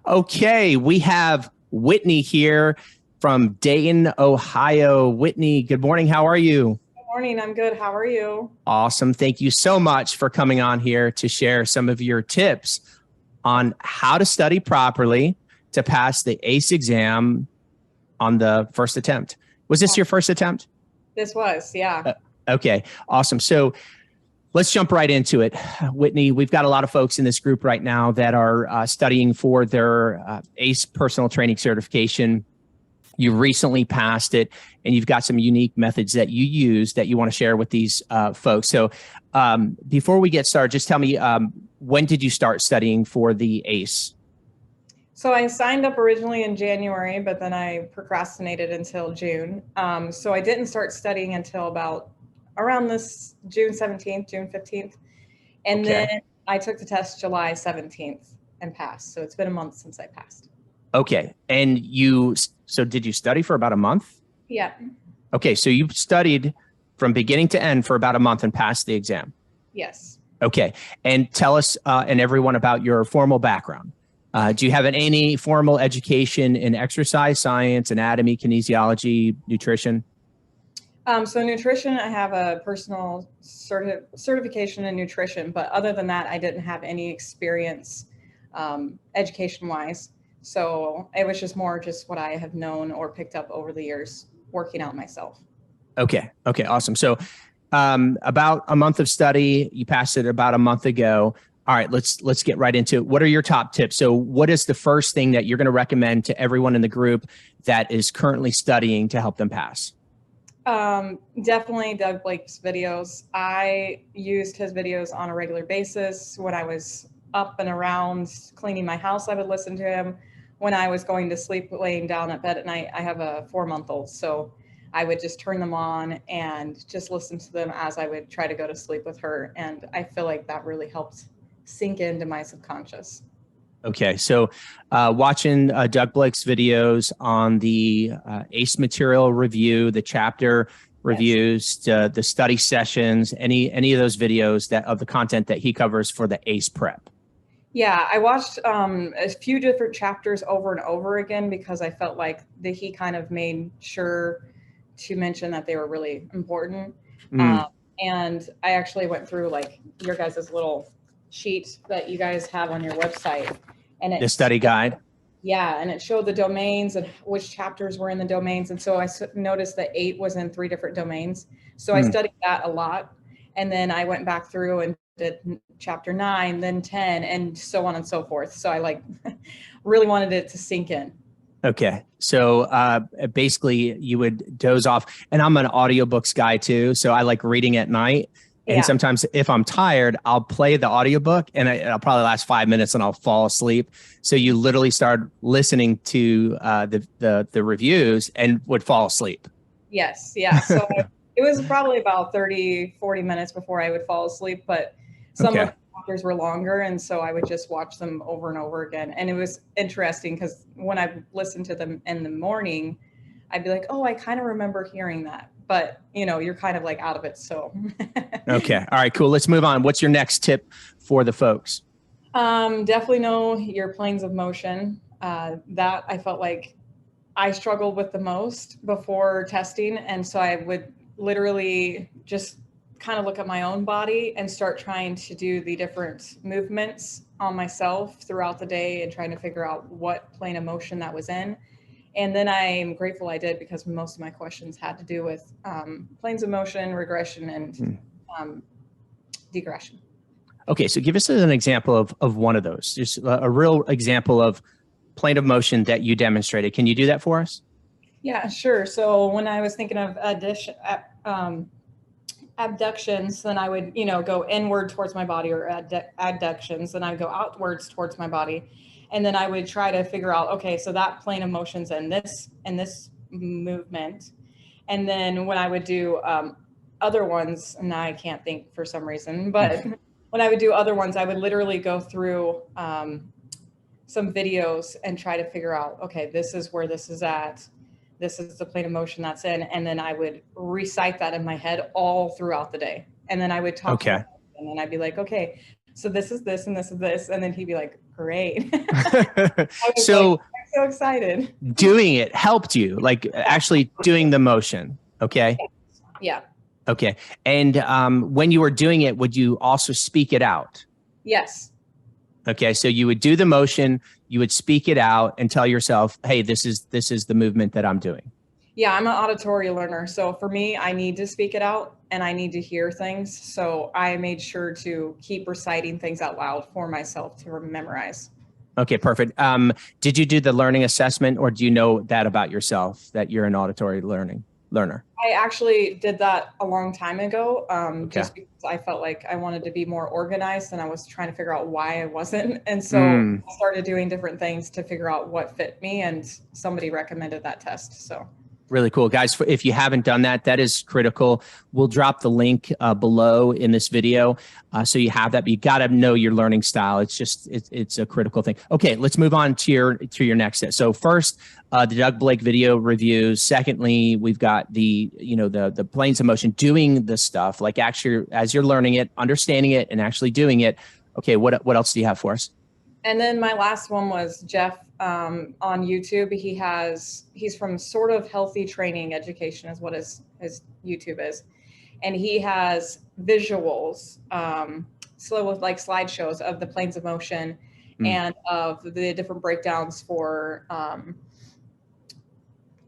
Okay, we have Whitney here from Dayton, Ohio. Whitney, good morning. How are you? Good morning. I'm good. How are you? Awesome. Thank you so much for coming on here to share some of your tips on how to study properly to pass the ACE exam on the first attempt. Was this your first attempt? This was, yeah. Okay, awesome. So let's jump right into it. Whitney, we've got a lot of folks in this group right now that are studying for their ACE personal training certification. You recently passed it, and you've got some unique methods that you use that you want to share with these folks. So before we get started, just tell me, when did you start studying for the ACE? So I signed up originally in January, but then I procrastinated until June. So I didn't start studying until about around this June 17th, June 15th. And Okay. then I took the test July 17th and passed. So it's been a month since I passed. Okay. And so did you study for about a month? Yeah. Okay. So you studied from beginning to end for about a month and passed the exam. Yes. Okay. And tell us and everyone about your formal background. Do you have any formal education in exercise science, anatomy, kinesiology, nutrition? So nutrition, I have a personal certification in nutrition, but other than that, I didn't have any experience education-wise. So it was just more just what I have known or picked up over the years working out myself. Okay. Okay. Awesome. So about a month of study, you passed it about a month ago. All right, let's get right into it. What are your top tips? So what is the first thing that you're going to recommend to everyone in the group that is currently studying to help them pass? Definitely Doug Blake's videos. I used his videos on a regular basis. When I was up and around cleaning my house, I would listen to him. When I was going to sleep, laying down at bed at night, I have a 4-month-old. So I would just turn them on and just listen to them as I would try to go to sleep with her. And I feel like that really helped sink into my subconscious. Okay, so watching Doug Blake's videos on the ACE material review, the chapter reviews, the study sessions, any of those videos that of the content that he covers for the ACE prep. Yeah, I watched a few different chapters over and over again because I felt like that he kind of made sure to mention that they were really important. And I actually went through like your guys' little sheet that you guys have on your website, and The study guide. Yeah, and it showed the domains and which chapters were in the domains. And so I noticed that 8 was in 3 different domains. So I studied that a lot. And then I went back through and did chapter 9, then 10, and so on and so forth. So I like really wanted it to sink in. Okay. So basically you would doze off, and I'm an audiobooks guy too. So I like reading at night. And sometimes if I'm tired, I'll play the audiobook and it'll probably last 5 minutes and I'll fall asleep. So you literally start listening to the reviews and would fall asleep. Yes. Yeah. So it was probably about 30, 40 minutes before I would fall asleep, but some of the chapters were longer. And so I would just watch them over and over again. And it was interesting because when I listened to them in the morning, I'd be like, oh, I kind of remember hearing that. But, you know, you're kind of like out of it. So. Okay. All right, cool. Let's move on. What's your next tip for the folks? Definitely know your planes of motion. That I felt like I struggled with the most before testing. And so I would literally just kind of look at my own body and start trying to do the different movements on myself throughout the day and trying to figure out what plane of motion that was in. And then I'm grateful I did because most of my questions had to do with planes of motion, regression, and degression. Okay, so give us an example of one of those, just a real example of plane of motion that you demonstrated. Can you do that for us? Yeah, sure. So when I was thinking of abductions, then I would, go inward towards my body, or adductions, then I would go outwards towards my body. And then I would try to figure out, okay, so that plane of motion's in this movement. And then when I would do other ones, and now I can't think for some reason, but when I would do other ones, I would literally go through some videos and try to figure out, okay, this is where this is at. This is the plane of motion that's in. And then I would recite that in my head all throughout the day. And then I would talk to myself, and then I'd be like, okay, so this is this and this is this. And then he'd be like, great. I was So like, I'm so excited. doing it helped you, like actually doing the motion. Okay. Yeah. Okay. And when you were doing it, would you also speak it out? Yes. Okay. So you would do the motion, you would speak it out and tell yourself, hey, this is the movement that I'm doing. Yeah, I'm an auditory learner. So for me, I need to speak it out and I need to hear things. So I made sure to keep reciting things out loud for myself to memorize. Okay, perfect. Did you do the learning assessment, or do you know that about yourself, that you're an auditory learner? I actually did that a long time ago, Okay. just because I felt like I wanted to be more organized and I was trying to figure out why I wasn't. And so I started doing different things to figure out what fit me, and somebody recommended that test. So Really cool, guys. If you haven't done that, that is critical. We'll drop the link below in this video, so you have that. But you got to know your learning style. It's a critical thing. Okay, let's move on to your next set. So first, the Doug Blake video reviews. Secondly, we've got the planes of motion, doing the stuff like actually as you're learning it, understanding it, and actually doing it. Okay, what else do you have for us? And then my last one was Jeff on YouTube. He's from Sort of Healthy Training Education is what his YouTube is. And he has visuals, so with like slideshows of the planes of motion and of the different breakdowns for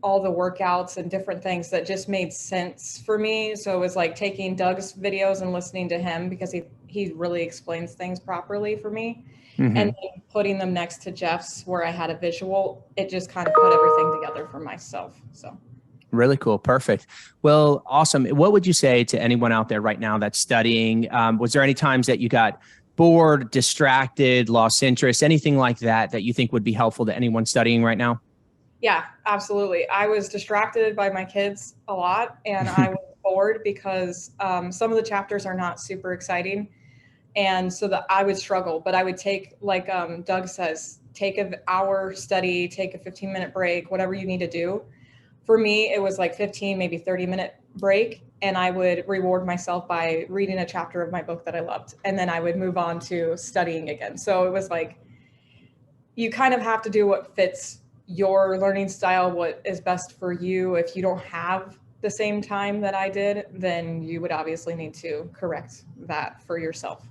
all the workouts and different things that just made sense for me. So it was like taking Doug's videos and listening to him, because he really explains things properly for me. And then putting them next to Jeff's where I had a visual, it just kind of put everything together for myself. So really cool. Perfect. Well, awesome. What would you say to anyone out there right now that's studying? Was there any times that you got bored, distracted, lost interest, anything like that you think would be helpful to anyone studying right now? Yeah, absolutely. I was distracted by my kids a lot, and I was bored because some of the chapters are not super exciting. And so that I would struggle, but I would take, like Doug says, take an hour study, take a 15-minute break, whatever you need to do. For me, it was like 15, maybe 30-minute break. And I would reward myself by reading a chapter of my book that I loved. And then I would move on to studying again. So it was like, you kind of have to do what fits your learning style, what is best for you. If you don't have the same time that I did, then you would obviously need to correct that for yourself.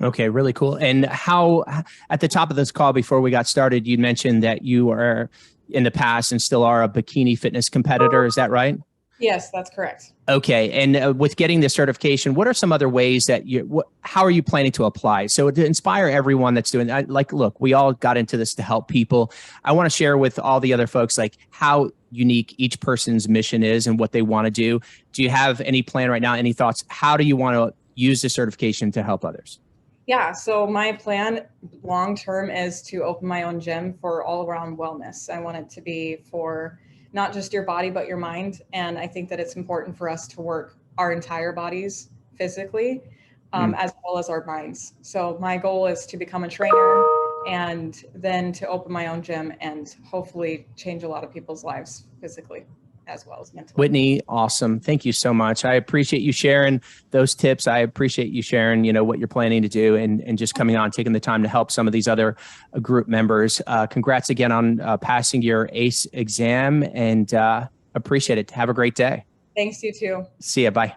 Okay, really cool. And how, at the top of this call before we got started, you mentioned that you are in the past and still are a bikini fitness competitor. Is that right? Yes, that's correct. Okay. And with getting the certification, what are some other ways that how are you planning to apply? So to inspire everyone that's doing look, we all got into this to help people. I want to share with all the other folks, like how unique each person's mission is and what they want to do. Do you have any plan right now? Any thoughts? How do you want to use the certification to help others? Yeah, so my plan long-term is to open my own gym for all-around wellness. I want it to be for not just your body, but your mind. And I think that it's important for us to work our entire bodies physically, as well as our minds. So my goal is to become a trainer and then to open my own gym and hopefully change a lot of people's lives physically as well as mentally. Whittney, awesome. Thank you so much. I appreciate you sharing those tips. I appreciate you sharing, what you're planning to do and just coming on, taking the time to help some of these other group members. Congrats again on passing your ACE exam, and appreciate it. Have a great day. Thanks, you too. See ya. Bye.